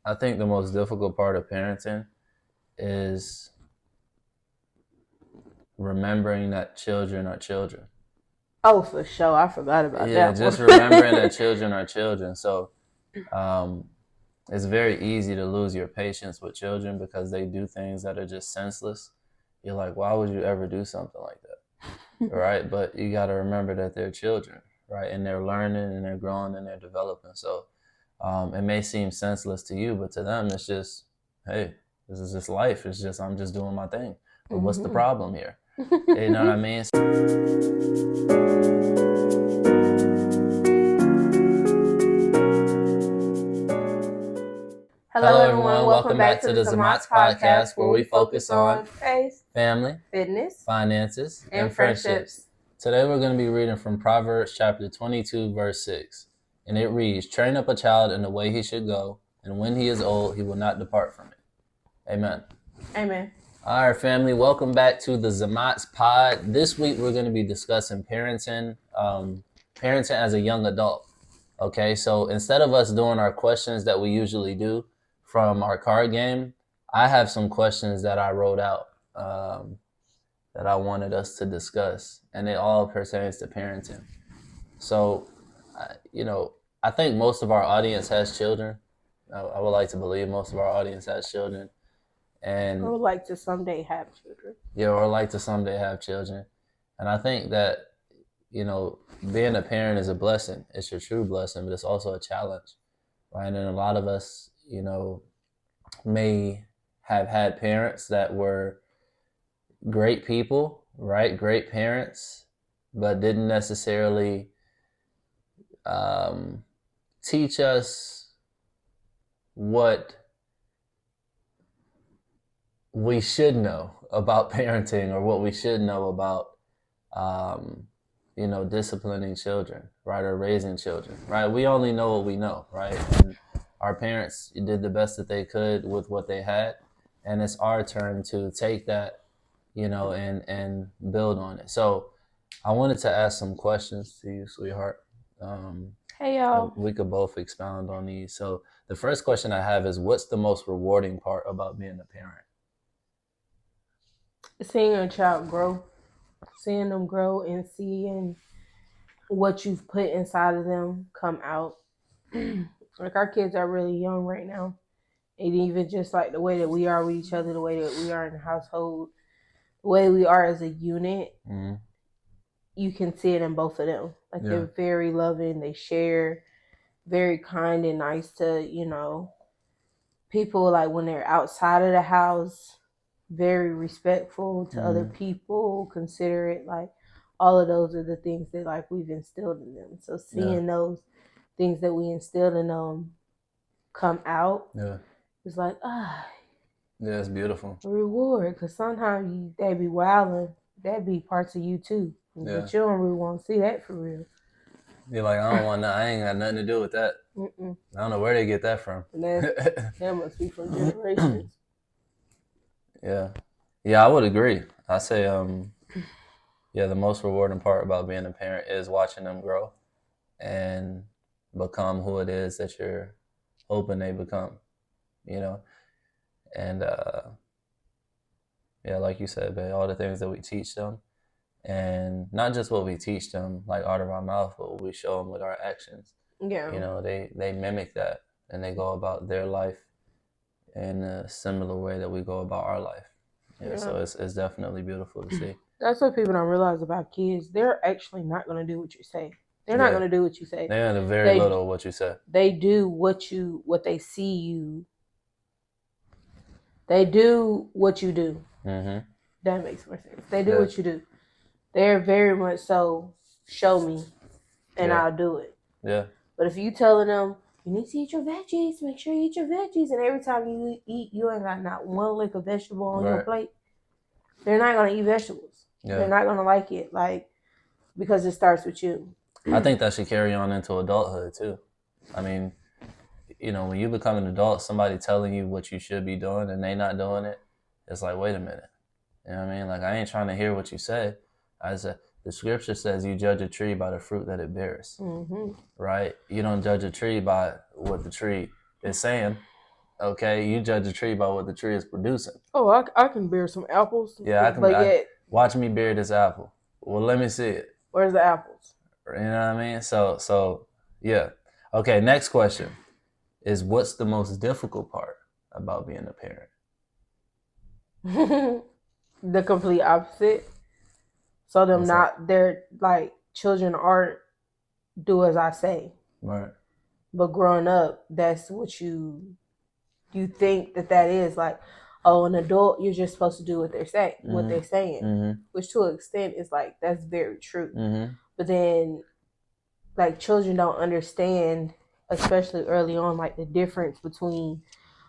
I think the most difficult part of parenting is remembering that children are children. Oh, for sure. I forgot about Yeah, that just one. remembering that children are children. So um, it's very easy to lose your patience with children because they do things that are just senseless. You're like, why would you ever do something like that? Right? But you got to remember that they're children, right? And they're learning and they're growing and they're developing. So it may seem senseless to you, but to them, it's just, hey, this is just life. It's just, I'm just doing my thing. But what's the problem here? You know what I mean? Hello, Hello, everyone. everyone. Welcome Welcome back back to to the the Zamots Zamots podcast, podcast, where where we we focus focus on on faith, family, fitness, finances, and and friendships. friendships. Today, we're going to be reading from Proverbs chapter 22, verse 6. And it reads, "Train up a child in the way he should go, and when he is old, he will not depart from it." Amen. Amen. All right, family. Welcome back to the Zamots pod. This week, we're going to be discussing parenting as a young adult. Okay, so instead of us doing our questions that we usually do from our card game, I have some questions that I wrote out that I wanted us to discuss, and it all pertains to parenting. So, I think most of our audience has children. I would like to believe most of our audience has children, I and would like to someday have children. or like to someday have children. And I think that being a parent is a blessing. It's a true blessing, but it's also a challenge, right? And a lot of us, may have had parents that were great people, right? Great parents, but didn't necessarily um, teach us what we should know about parenting or what we should know about, um, disciplining children, right? Or raising children, right? We only know what we know, right? And our parents did the best that they could with what they had. And it's our turn to take that, and build on it. So I wanted to ask some questions to you, sweetheart. Um, Hey, y'all. we could both expound on these. So the first question I have is, what's the most rewarding part about being a parent? Seeing a child grow, seeing them grow and seeing what you've put inside of them come out. Like, our kids are really young right now. And even just like the way that we are with each other, the way that we are in the household, the way we are as a unit, Mm-hmm. you can see it in both of them. Like, Yeah. they're very loving, they share, very kind and nice to, people. Like, when they're outside of the house, very respectful to other people, considerate. Like, all of those are the things that, like, we've instilled in them. So seeing those things that we instilled in them come out, it's like, yeah, it's beautiful. a reward. Because sometimes they be wilding, that be parts of you too, but you don't really want to see that for real. You're like, I don't want that. I ain't got nothing to do with that. Mm-mm. I don't know where they get that from. And that must be from generations. Yeah, I would agree. I say, the most rewarding part about being a parent is watching them grow and become who it is that you're hoping they become. And like you said, babe, all the things that we teach them, and not just what we teach them, like out of our mouth, but what we show them with our actions. Yeah. They mimic that, and they go about their life in a similar way that we go about our life. So it's definitely beautiful to see. That's what people don't realize about kids. They're actually not going to do what you say. They're not going to do what you say. They do very little of what you say. They do what they see you. They do what you do. Mm-hmm. That makes more sense. They do what you do. They're very much so, show me, and I'll do it. Yeah. But if you telling them, you need to eat your veggies, make sure you eat your veggies, and every time you eat, you ain't got not one lick of vegetable on your plate, they're not going to eat vegetables. Yeah. They're not going to like it, like, because it starts with you. I think that should carry on into adulthood too. I mean, when you become an adult, somebody telling you what you should be doing and they not doing it, it's like, wait a minute. You know what I mean? Like, I ain't trying to hear what you say. I said, the scripture says you judge a tree by the fruit that it bears, right? You don't judge a tree by what the tree is saying. Okay, you judge a tree by what the tree is producing. Oh, I can bear some apples, Yeah, I can. but yet, Watch me bear this apple. Well, let me see it. where's the apples? You know what I mean? So yeah. Okay, next question is what's the most difficult part about being a parent? The complete opposite. So them What's that? not they're like children aren't do as I say. Right. But growing up, that's what you think that is like, oh, an adult, you're just supposed to do what they're saying, Mm-hmm. which to an extent is like that's very true. Mm-hmm. But then, like children don't understand, especially early on, like the difference between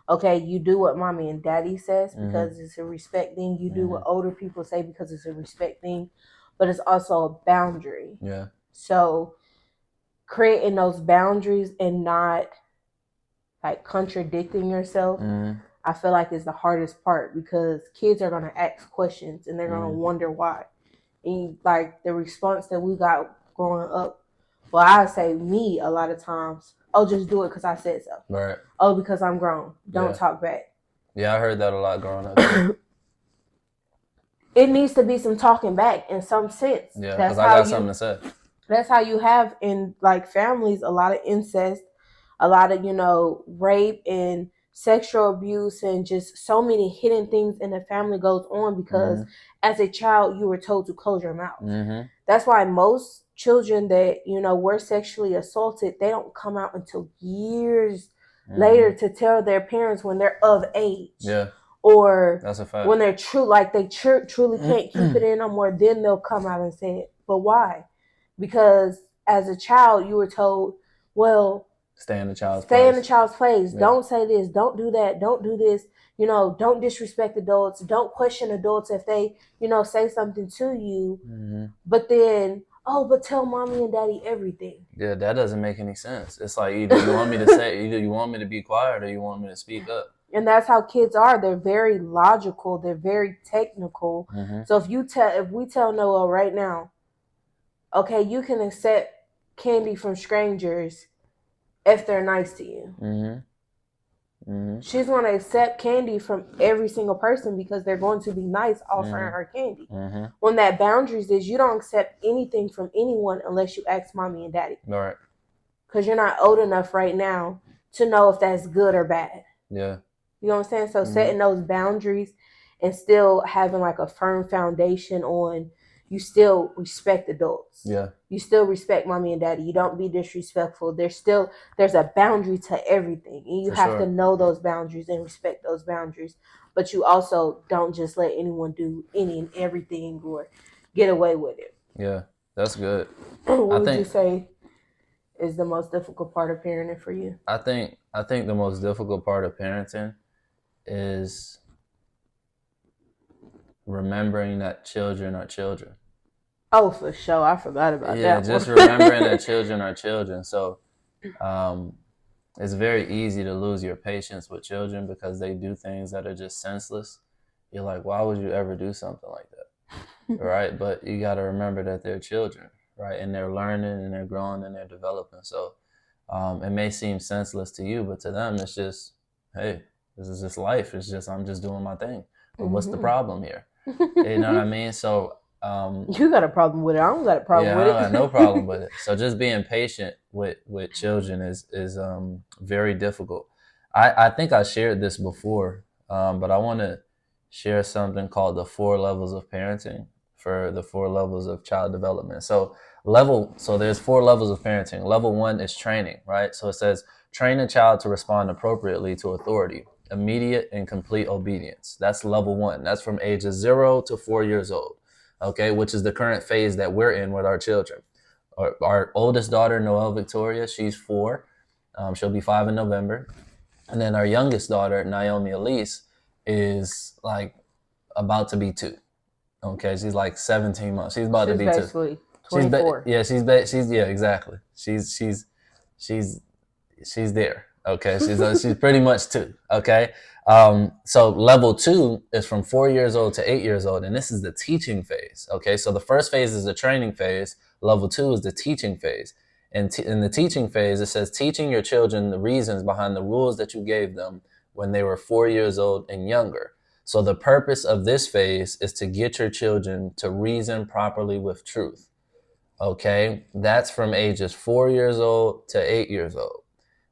okay, you do what mommy and daddy says because it's a respect thing. You do what older people say because it's a respect thing, but it's also a boundary. Yeah. So creating those boundaries and not like contradicting yourself, I feel like is the hardest part because kids are gonna ask questions and they're gonna wonder why. And like the response that we got growing up, well, I say me a lot of times, oh, just do it because I said so. Right. Oh, because I'm grown. Don't talk back. Yeah, I heard that a lot growing up. It needs to be some talking back in some sense. Yeah, because I got something to say. That's how you have in like families a lot of incest, a lot of rape and sexual abuse and just so many hidden things in the family goes on because as a child you were told to close your mouth. That's why most children that were sexually assaulted, they don't come out until years later to tell their parents when they're of age. Yeah. Or that's a fact. When they're true, like they truly can't keep it in no more, then they'll come out and say it. But why? Because as a child you were told, well, stay in the child's place. Yeah. Don't say this. Don't do that. Don't do this. Don't disrespect adults. Don't question adults if they, say something to you. But then, oh, but tell mommy and daddy everything. Yeah, that doesn't make any sense. It's like either you want me to say, either you want me to be quiet or you want me to speak up. And that's how kids are. They're very logical. They're very technical. So if we tell Noah right now, okay, you can accept candy from strangers if they're nice to you. She's going to accept candy from every single person because they're going to be nice offering her candy. When that boundaries is you don't accept anything from anyone unless you ask mommy and daddy. Right. Because you're not old enough right now to know if that's good or bad. Yeah. You know what I'm saying? So setting those boundaries and still having like a firm foundation on you still respect adults. Yeah. You still respect mommy and daddy. You don't be disrespectful. There's a boundary to everything. And you have to know those boundaries and respect those boundaries. But you also don't just let anyone do any and everything or get away with it. Yeah, that's good. What would you say is the most difficult part of parenting for you? I think the most difficult part of parenting is remembering that children are children. Oh, for sure. I forgot about that. Yeah, just remembering that children are children. So it's very easy to lose your patience with children because they do things that are just senseless. You're like, why would you ever do something like that? Right? But you got to remember that they're children, right? And they're learning and they're growing and they're developing. So it may seem senseless to you, but to them, it's just, hey, this is just life. It's just, I'm just doing my thing. But what's the problem here? You know what I mean? So you got a problem with it. I don't got a problem with it. I got no problem with it. So just being patient with children is very difficult. I think I shared this before, but I want to share something called the 4 levels of parenting for the 4 levels of child development. So there's 4 levels of parenting. Level 1 is training, right? So it says train a child to respond appropriately to authority. Immediate and complete obedience. That's level 1. That's from ages 0 to 4 years old, okay, which is the current phase that we're in with our children. Our oldest daughter, Noelle Victoria, she's 4. She'll be 5 in November. And then our youngest daughter, Naomi Elise, is like about to be 2. Okay, she's like 17 months. She's about to be 2. 24. She's exactly. She's there. Okay, she's pretty much 2. Okay, so level 2 is from 4 years old to 8 years old, and this is the teaching phase. Okay, so the first phase is the training phase. Level 2 is the teaching phase. And in the teaching phase, it says teaching your children the reasons behind the rules that you gave them when they were 4 years old and younger. So the purpose of this phase is to get your children to reason properly with truth. Okay, that's from ages 4 years old to 8 years old.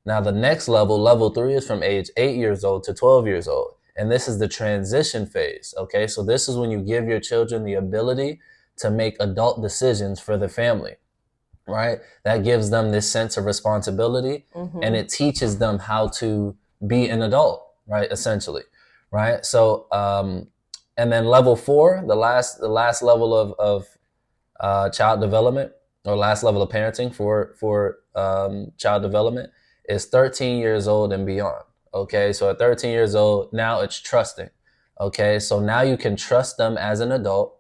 Now, the next level, level 3, is from age 8 years old to 12 years old. And this is the transition phase. Okay, so this is when you give your children the ability to make adult decisions for the family, right? That gives them this sense of responsibility, and it teaches them how to be an adult, right? Essentially, right? So, and then level 4, the last level of child development, or last level of parenting for child development, is 13 years old and beyond. Okay, so at 13 years old, now it's trusting. Okay, so now you can trust them as an adult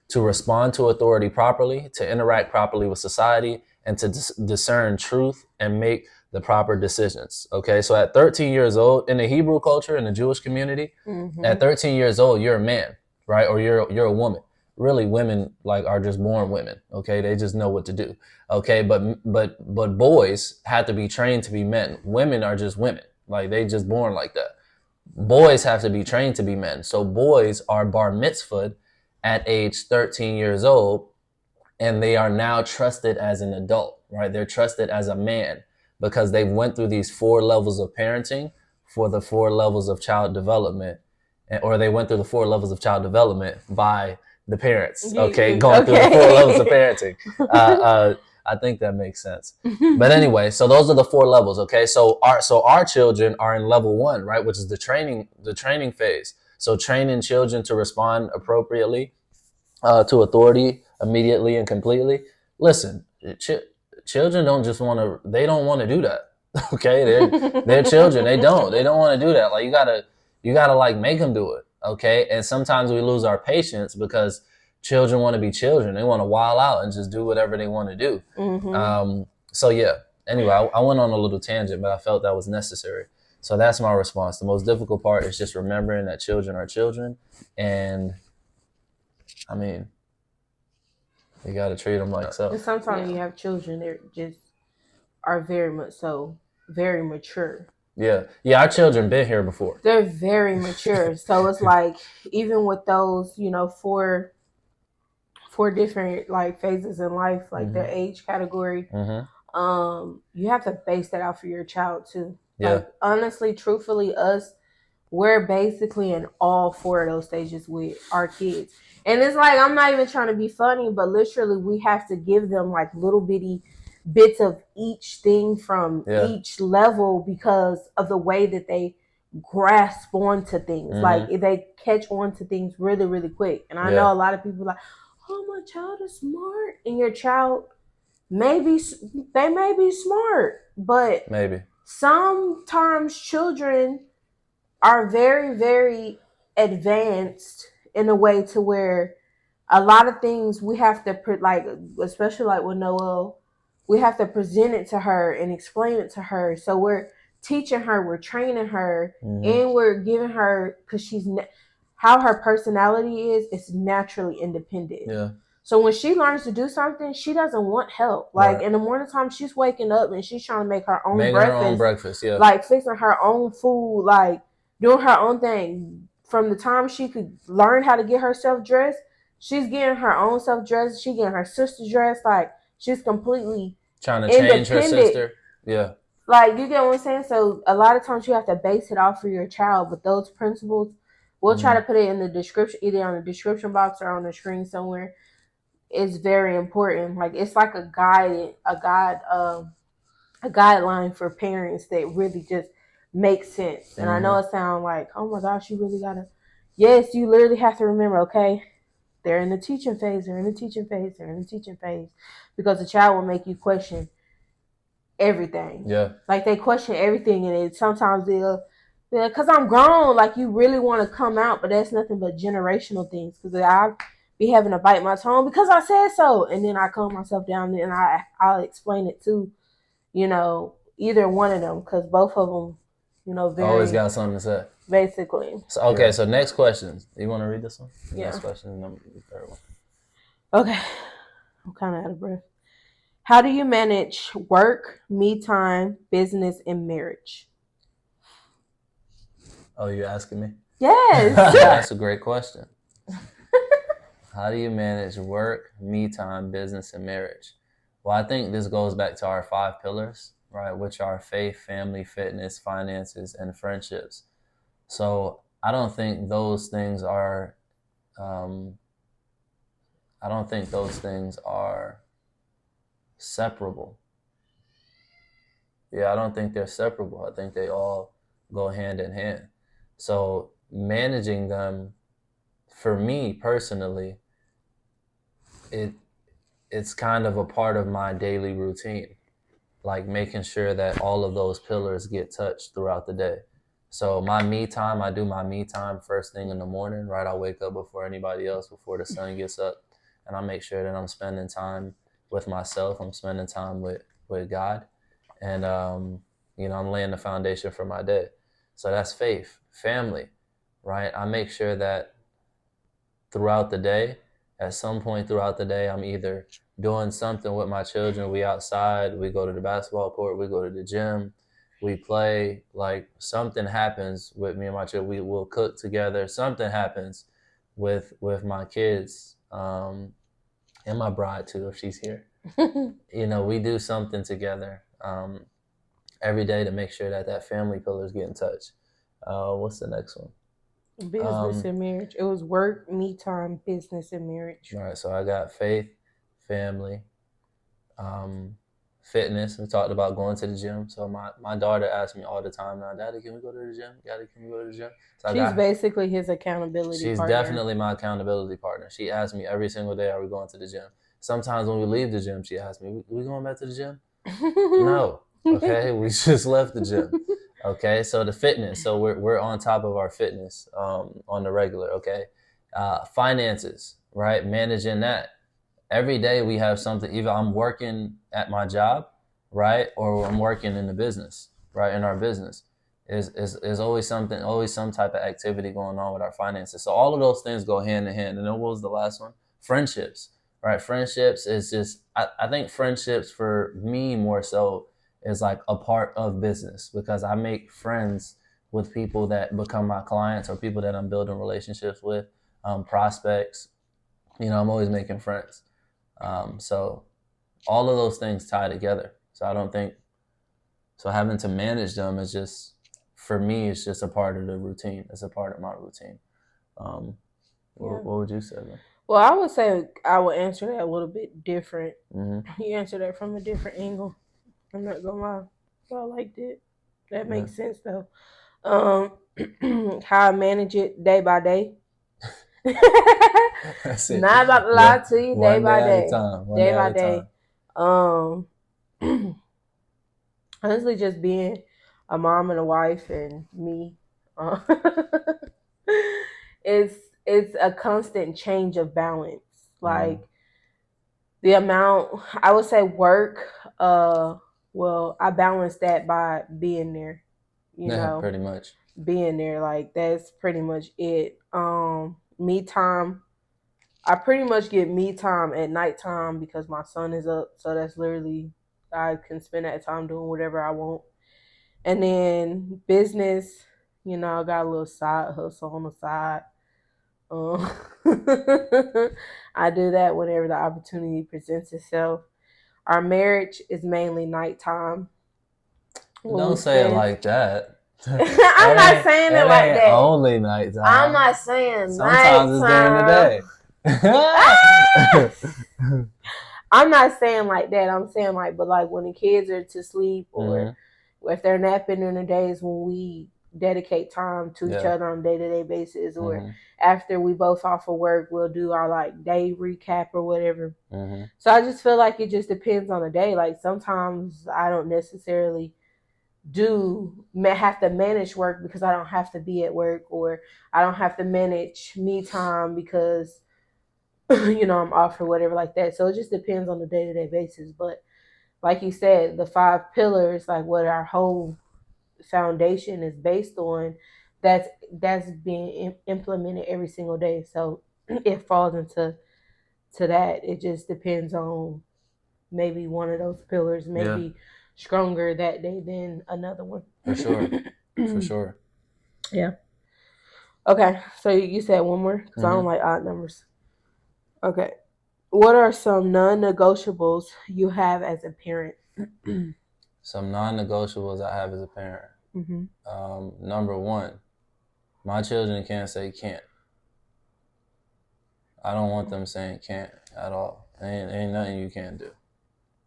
to respond to authority properly, to interact properly with society, and to discern truth and make the proper decisions. Okay, so at 13 years old, in the Hebrew culture, in the Jewish community, at 13 years old, you're a man, right? Or you're a woman. Really, women like are just born women. Okay, they just know what to do. Okay, but boys have to be trained to be men. Women are just women. Like they just born like that. Boys have to be trained to be men. So boys are bar mitzvahed at age 13 years old, and they are now trusted as an adult, right? They're trusted as a man because they went through these 4 levels of parenting for the 4 levels of child development, or they went through the 4 levels of child development by the parents. Okay, going through the 4 levels of parenting. I think that makes sense. But anyway, so those are the 4 levels. Okay, so our children are in level 1, right, which is the training phase. So training children to respond appropriately to authority immediately and completely. Listen, children don't just want to. They don't want to do that. Okay, they're children. They don't want to do that. Like you gotta like make them do it. Okay, and sometimes we lose our patience because children want to be children. They want to wild out and just do whatever they want to do. So yeah. Anyway, I went on a little tangent, but I felt that was necessary. So that's my response. The most difficult part is just remembering that children are children, and I mean, you got to treat them like so. And sometimes you have children that just are very much so very mature. Yeah, our children been here before. They're very mature. So it's like even with those, 4 different like phases in life, like their age category, you have to base that out for your child too. Yeah. Like honestly, truthfully, we're basically in all 4 of those stages with our kids. And it's like, I'm not even trying to be funny, but literally we have to give them like little bitty bits of each thing from each level because of the way that they grasp onto things. Like they catch on to things really, really quick. And I know a lot of people are like, oh, my child is smart. And your child they may be smart, but maybe sometimes children are very, very advanced in a way to where a lot of things we have to like, especially like with Noel, we have to present it to her and explain it to her. So we're teaching her, we're training her, and we're giving her, because how her personality is, it's naturally independent. Yeah. So when she learns to do something, she doesn't want help. Like in the morning time, she's waking up and she's trying to make her own breakfast. Yeah. Like fixing her own food, like doing her own thing. From the time she could learn how to get herself dressed, she's getting her own self dressed. She's getting her sister dressed. Like she's completely trying to change her sister. Yeah. Like, you get what I'm saying? So a lot of times you have to base it off for your child, but those principles, we'll try to put it in the description, either on the description box or on the screen somewhere. It's very important. Like it's like a guideline for parents that really just makes sense. And I know it sounds like, oh my gosh, you really gotta. Yes, you literally have to remember. Okay, they're in the teaching phase. They're in the teaching phase. They're in the teaching phase, because the child will make you question everything. Yeah. Like they question everything, and sometimes they'll because I'm grown. Like you really want to come out, but that's nothing but generational things. Because I be having to bite my tongue because I said so, and then I calm myself down and I'll explain it to, either one of them, because both of them, very always got something to say. Basically. So okay, so next question. You want to read this one? Yeah. Next question, the third one. Okay, I'm kind of out of breath. How do you manage work, me time, business, and marriage? Oh, you asking me? Yes. That's a great question. How do you manage work, me time, business, and marriage? Well, I think this goes back to our 5 pillars, right? Which are faith, family, fitness, finances, and friendships. So I don't think those things are. Um, I don't think those things are separable. Yeah, I don't think they're separable. I think they all go hand in hand. So managing them, for me personally, it it's kind of a part of my daily routine, like making sure that all of those pillars get touched throughout the day. So my me time, I do my me time first thing in the morning, right? I wake up before anybody else, before the sun gets up, and I make sure that I'm spending time with myself. I'm spending time with God, and I'm laying the foundation for my day. So that's faith, family, right? I make sure that throughout the day, at some point throughout the day, I'm either doing something with my children. We outside, we go to the basketball court, we go to the gym, we play. Like something happens with me and my children. We will cook together. Something happens with my kids, and my bride too, if she's here. We do something together every day to make sure that that family pillar is getting touched. What's the next one? Business and marriage. It was work, me time, business and marriage. All right, so I got faith, family, fitness. We talked about going to the gym. So my daughter asks me all the time now, Daddy, can we go to the gym? Daddy, can we go to the gym? So She's basically his accountability she's partner. definitely my accountability partner. She asks me every single day, are we going to the gym? Sometimes when we leave the gym, she asks me, we going back to the gym? No. Okay, we just left the gym. Okay, so the fitness. So we're on top of our fitness on the regular. Okay, finances, right? Managing that. Every day we have something. Either I'm working at my job, right, or I'm working in the business, right, in our business. Is always something, always some type of activity going on with our finances. So all of those things go hand in hand. And then what was the last one? Friendships, right? Friendships is just, I think friendships for me more so is like a part of business, because I make friends with people that become my clients or people that I'm building relationships with, prospects. I'm always making friends. So all of those things tie together. So I don't think so. Having to manage them is just, for me, it's just a part of the routine. It's a part of my routine. What would you say, man? Well, I would say I would answer that a little bit different. Mm-hmm. You answered that from a different angle. I'm not gonna lie. So I liked it. That makes sense though. How I manage it day by day. That's it. Not about to lie to you. Day One by day at a day. time. One Day day by at a day. time. Honestly, just being a mom and a wife and me. it's it's a constant change of balance. Like the amount, I would say work. Well, I balance that by being there. Yeah, pretty much. Being there, like that's pretty much it. Me time. I pretty much get me time at nighttime because my son is up, so that's literally I can spend that time doing whatever I want. And then business, I got a little side hustle on the side. Um, I do that whenever the opportunity presents itself. Our marriage is mainly nighttime. Don't say it like that. I'm not saying it like that. Only nighttime. I'm not saying sometimes nighttime. It's during the day. I'm not saying like that. I'm saying but when the kids are to sleep or if they're napping during the days when we dedicate time to each other on a day-to-day basis, or after we both off of work, we'll do our day recap or whatever. So I just feel like it just depends on the day. Like sometimes I don't necessarily have to manage work because I don't have to be at work, or I don't have to manage me time because I'm off or whatever like that. So it just depends on the day-to-day basis. But like you said, the 5 pillars, like what our whole foundation is based on, that's being implemented every single day. So it falls into that. It just depends on maybe one of those pillars maybe stronger that day than another one. For sure. For sure. Yeah. Okay, so you said one more because I don't Mm-hmm. like odd numbers. Okay, what are some non-negotiables you have as a parent? Some non-negotiables I have as a parent. Mm-hmm. Number one, my children can't say can't. I don't want them saying can't at all. Ain't nothing you can't do.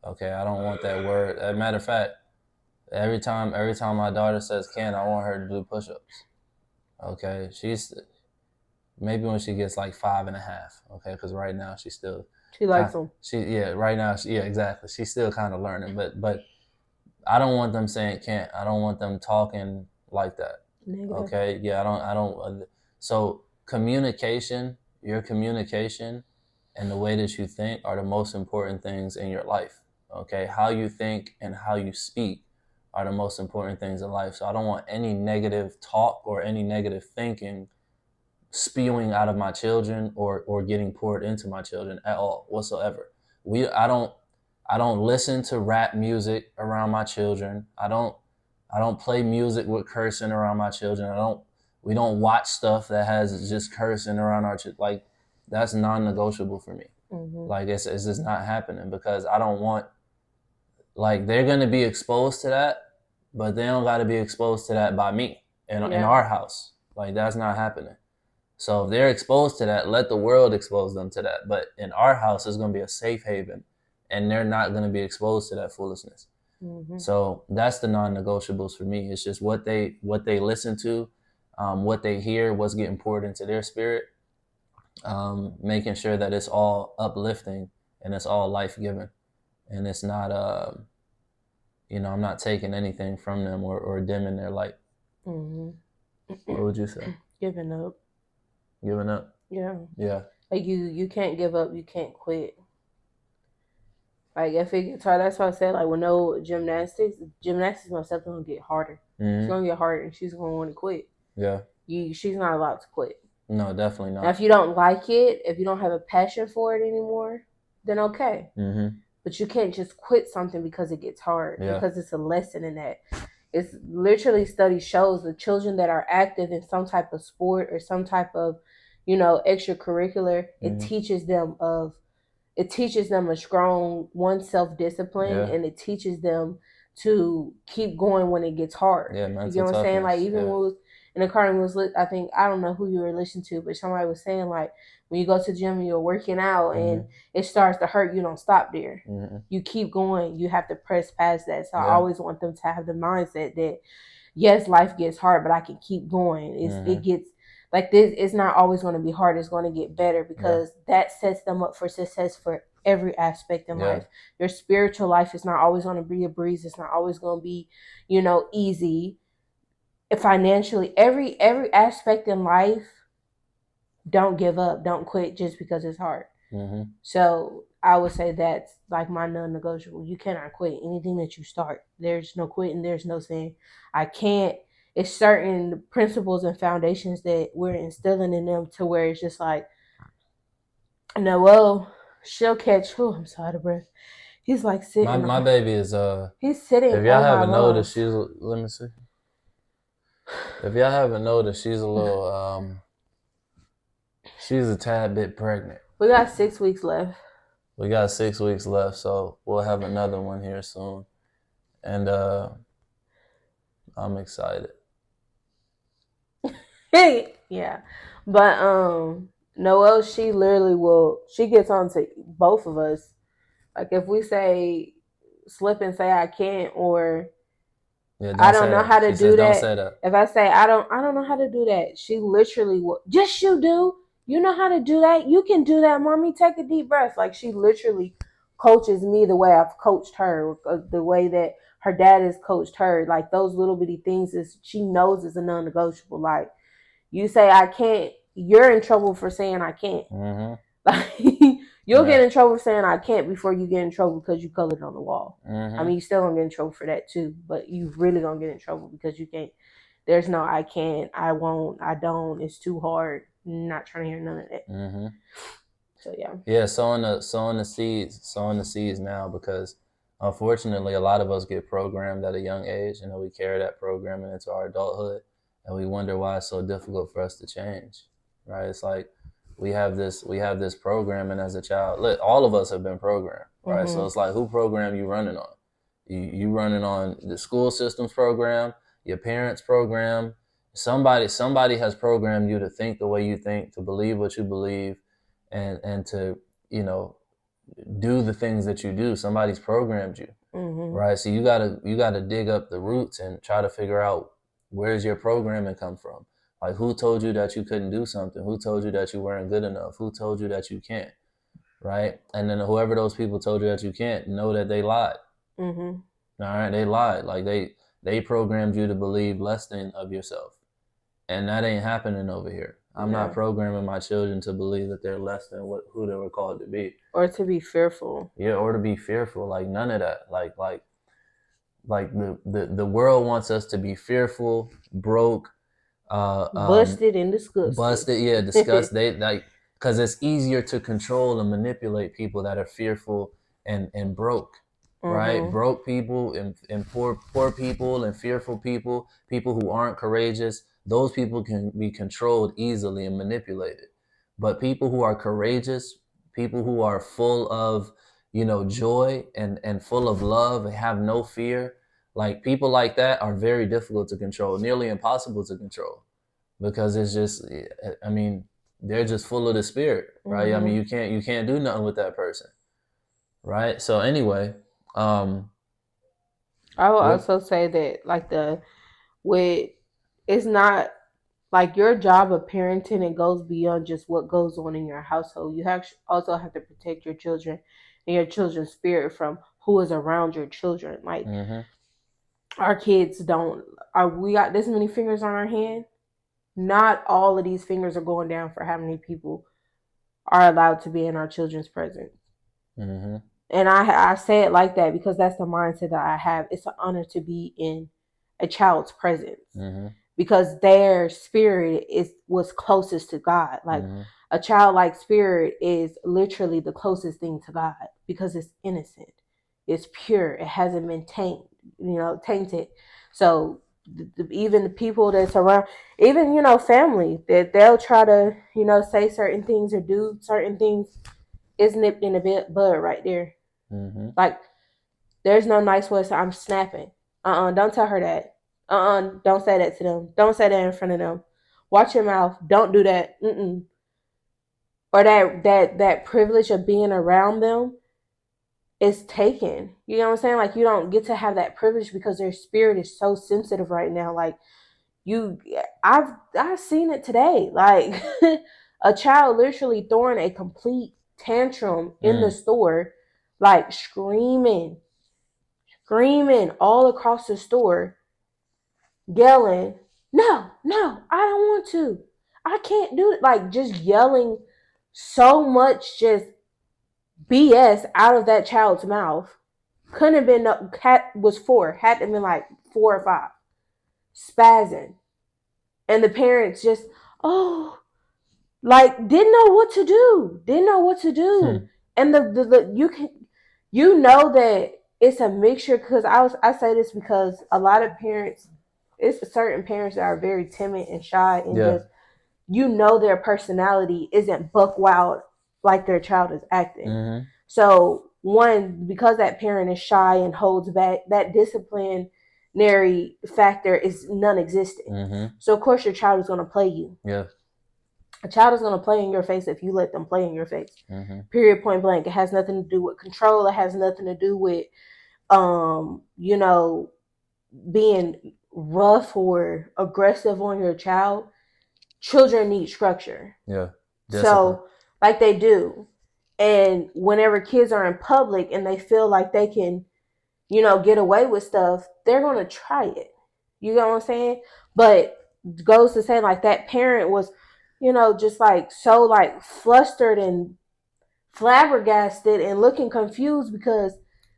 Okay, I don't want that word. As a matter of fact, every time my daughter says can't, I want her to do push-ups. Okay, she's maybe when she gets like 5.5. Okay, because right now she's still She likes them. right now yeah, exactly. She's still kind of learning, but I don't want them saying can't. I don't want them talking like that. Negative. Okay, yeah, I don't. So communication, your communication, and the way that you think are the most important things in your life. Okay, how you think and how you speak are the most important things in life. So I don't want any negative talk or any negative thinking spewing out of my children or getting poured into my children at all whatsoever. We I don't listen to rap music around my children. I don't play music with cursing around my children. We don't watch stuff that has just cursing around our children. Like that's non-negotiable for me. Mm-hmm. Like it's just not happening because I don't want like they're gonna be exposed to that, but they don't got to be exposed to that by me in Yeah. our house. Like that's not happening. So if they're exposed to that, let the world expose them to that. But in our house, it's going to be a safe haven, and they're not going to be exposed to that foolishness. Mm-hmm. So that's the non-negotiables for me. It's just what they listen to, what they hear, what's getting poured into their spirit, making sure that it's all uplifting and it's all life-giving, and it's not, I'm not taking anything from them or dimming their light. Mm-hmm. What would you say? Giving up. Giving up? Yeah. Yeah. Like you can't give up. You can't quit. Like if it gets hard, that's why I said like with no gymnastics myself gonna get harder. It's Mm-hmm. gonna get harder, and she's gonna want to quit. Yeah. She's not allowed to quit. No, definitely Now, not. if you don't like it, if you don't have a passion for it anymore, then okay. Mm-hmm. But you can't just quit something because it gets hard, Yeah. because it's a lesson in that. It's literally study shows the children that are active in some type of sport or some type of, extracurricular, Mm-hmm. it teaches them a strong self discipline, Yeah. and it teaches them to keep going when it gets hard. Yeah. You get Mental what I'm saying? Like toughness. even when Yeah. we was in the car and was I think I don't know who you were listening to, but somebody was saying like when you go to the gym and you're working out and Mm-hmm. it starts to hurt, you don't stop there. Mm-hmm. You keep going. You have to press past that. So I Yeah. always want them to have the mindset that yes, life gets hard, but I can keep going. It Mm-hmm. gets like this. It's not always going to be hard. It's going to get better Yeah. because that sets them up for success for every aspect in Yeah. life. Your spiritual life is not always going to be a breeze. It's not always going to be, easy. Financially, every aspect in life, don't give up. Don't quit just because it's hard. Mm-hmm. So I would say that's like my non-negotiable. You cannot quit anything that you start. There's no quitting. There's no saying I can't. It's certain principles and foundations that we're instilling in them to where it's just like, no, well, she'll catch. Oh, I'm sorry, breath. He's like My sitting. my baby is He's sitting if y'all on my haven't noticed, lungs. she's let me see. If y'all haven't noticed, she's a little she's a tad bit pregnant. We got 6 weeks left. We got 6 weeks left, so we'll have another one here soon, and I'm excited. Yeah, but Noelle, she literally will. She gets on to both of us. Like if we say slip and say I can't, or Yeah, I don't don't say know that. how to She says do don't that. say that. If I say I don't know how to do that, she literally will. Yes, you do. You know how to do that. You can do that, mommy. Take a deep breath. Like she literally coaches me the way I've coached her, the way that her dad has coached her. Like those little bitty things is she knows is a non-negotiable. Like you say I can't, you're in trouble for saying I can't. Mm-hmm. Like you'll Yeah. get in trouble saying I can't before you get in trouble because you colored on the wall. I Mm-hmm. mean, you still gonna get in trouble for that too, but you really gonna get in trouble because you can't. There's no I can't, I won't, I don't. It's too hard. I'm not trying to hear none of that. Mm-hmm. So yeah. Yeah, sowing the seeds now because unfortunately a lot of us get programmed at a young age. We carry that programming into our adulthood, and we wonder why it's so difficult for us to change, right? It's like we have this programming as a child. Look, all of us have been programmed, right? So it's like, who program you running on? You running on the school system's program, your parents' program. Somebody has programmed you to think the way you think, to believe what you believe, and to, you know, do the things that you do. Somebody's programmed you, right? So you gotta dig up the roots and try to figure out, where's your programming come from. Like, who told you that you couldn't do something? Who told you that you weren't good enough? Who told you that you can't? Right? And then whoever those people told you that you can't, know that they lied. Mm-hmm. All right, they lied. Like, they programmed you to believe less than of yourself, and that ain't happening over here. I'm not No. programming my children to believe that they're less than who they were called to be. Or to be fearful. Yeah, or to be fearful. Like, none of that. Like the world wants us to be fearful, broke, uh, um, Busted and disgusted. busted. Yeah, disgust. They like, because it's easier to control and manipulate people that are fearful and broke. Right, Mm-hmm. broke people and poor people and fearful people who aren't courageous. Those people can be controlled easily and manipulated. But people who are courageous, people who are full of, joy and full of love and have no fear, like, people like that are very difficult to control, nearly impossible to control, because it's just, I mean, they're just full of the spirit, right? I mean, Mm-hmm. you can't do nothing with that person, right? So anyway, um, I will what? also say that like with it's not like your job of parenting, it goes beyond just what goes on in your household. You also have to protect your children and your children's spirit from who is around your children. Like Mm-hmm. our kids don't are we got this many fingers on our hand. Not all of these fingers are going down for how many people are allowed to be in our children's presence. Mm-hmm. And I say it like that because that's the mindset that I have. It's an honor to be in a child's presence Mm-hmm. because their spirit is was closest to God. Like Mm-hmm. a childlike spirit is literally the closest thing to God because it's innocent, it's pure, it hasn't been tainted. So even the people that's around, even family, that they'll try to say certain things or do certain things, is nipped in the bud right there. Mm-hmm. Like there's no nice words. I'm snapping. Don't tell her that. Don't say that to them. Don't say that in front of them. Watch your mouth. Don't do that. Or that privilege of being around them is taken. You know what I'm saying? Like you don't get to have that privilege because their spirit is so sensitive right now. Like you, I've seen it today. Like a child literally throwing a complete tantrum in the Mm. store, like screaming all across the store, yelling, "No, no, I don't want to. I can't do it." Like just yelling so much just BS out of that child's mouth. Couldn't have been no cat was four, had to have been like 4 or 5. Spazzing. And the parents just, oh, like didn't know what to do. Didn't know what to do. Hmm. And the you know that it's a mixture because I say this because a lot of parents, it's certain parents that are very timid and shy and Yeah. just their personality isn't buck wild like their child is acting. Mm-hmm. So one, because that parent is shy and holds back, that disciplinary factor is non-existent. Mm-hmm. So of course your child is going to play you. Yeah. A child is going to play in your face if you let them play in your face. Mm-hmm. Period, point blank. It has nothing to do with control. It has nothing to do with you know, being rough or aggressive on your child. Children need structure. Yeah. Discipline. So, like they do. And whenever kids are in public and they feel like they can, get away with stuff, they're going to try it. You know what I'm saying? But goes to say, like, that parent was, just like so, like, flustered and flabbergasted and looking confused because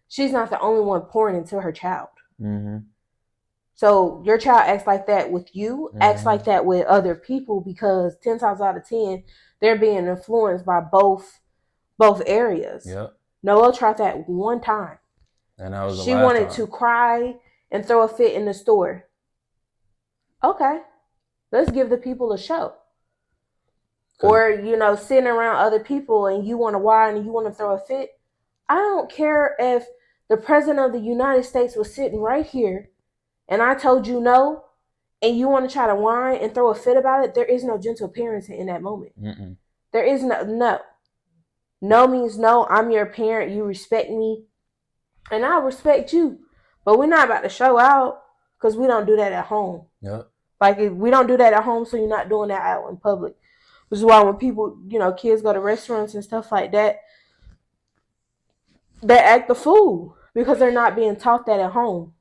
she's not the only one pouring into her child. Mm-hmm. So your child acts like that with you, acts Mm-hmm. like that with other people because 10 times out of 10, they're being influenced by both areas. Yep. Noelle tried that one time. And that was the She last wanted time. to cry and throw a fit in the store. Okay. Let's give the people a show. Or, sitting around other people and you want to whine and you want to throw a fit. I don't care if the president of the United States was sitting right here and I told you no, and you want to try to whine and throw a fit about it. There is no gentle parenting in that moment. Mm-mm. There is no. No means no. I'm your parent. You respect me, and I respect you. But we're not about to show out because we don't do that at home. Yep. Like, if we don't do that at home, so you're not doing that out in public. Which is why when people, kids go to restaurants and stuff like that, they act the fool because they're not being taught that at home.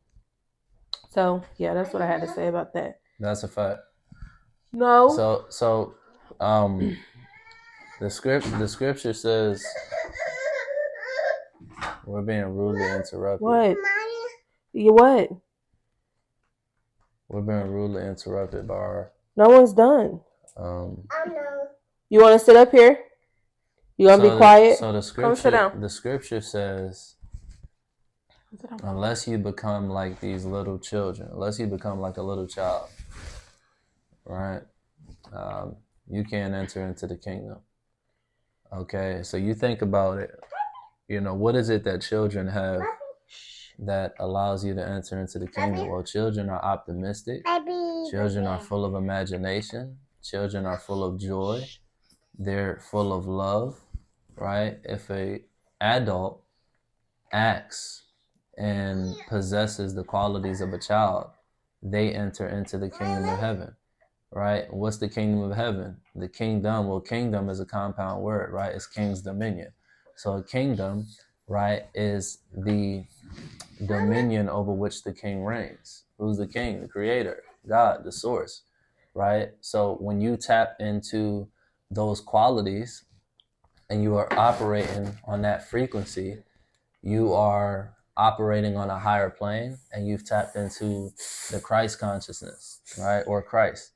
So yeah, that's what I had to say about that. That's a fact. No. So, the scripture says we're being rudely interrupted. What? You what? We're being rudely interrupted by our. No one's done. Um, You want to sit up here? You want to be quiet? So the scripture, come sit down. The scripture says, unless you become like these little children, unless you become like a little child, right? You can't enter into the kingdom. Okay, so you think about it. What is it that children have that allows you to enter into the kingdom? Well, children are optimistic. Children are full of imagination. Children are full of joy. They're full of love, right? If a adult acts and possesses the qualities of a child, they enter into the kingdom of heaven, right? What's the kingdom of heaven? The kingdom, well, kingdom is a compound word, right? It's king's dominion. So a kingdom, right, is the dominion over which the king reigns. Who's the king? The creator, God, the source, right? So when you tap into those qualities and you are operating on that frequency, you are operating on a higher plane and you've tapped into the Christ consciousness, right? Or Christ,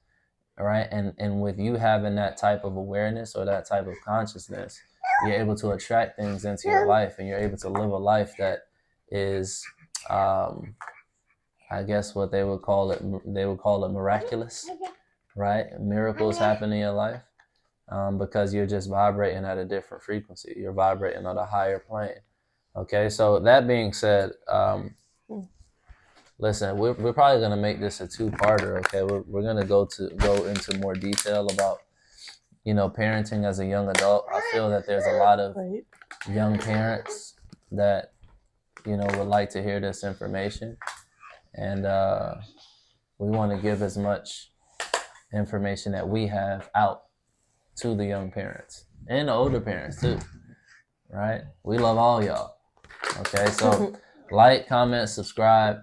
right? And with you having that type of awareness or that type of consciousness, you're able to attract things into your life and you're able to live a life that is, I guess what they would call it miraculous, right? Miracles happen in your life because you're just vibrating at a different frequency. You're vibrating on a higher plane. Okay, so that being said, listen, we're probably gonna make this a two-parter. Okay, we're gonna go into more detail about parenting as a young adult. I feel that there's a lot of young parents that would like to hear this information, and we want to give as much information that we have out to the young parents and the older parents too. Right? We love all y'all. Okay, so like, comment, subscribe.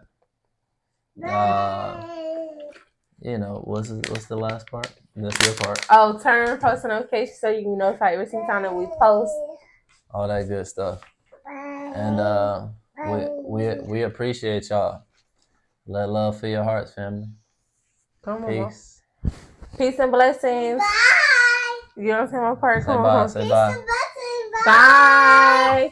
What's the last part? That's your part. Oh, turn post notifications so you can notify every single time that we post. All that good stuff. And we appreciate y'all. Let love fill your hearts, family. Come on. Peace. Peace and blessings. Bye. You don't say my part. Say bye. Say bye. Bye.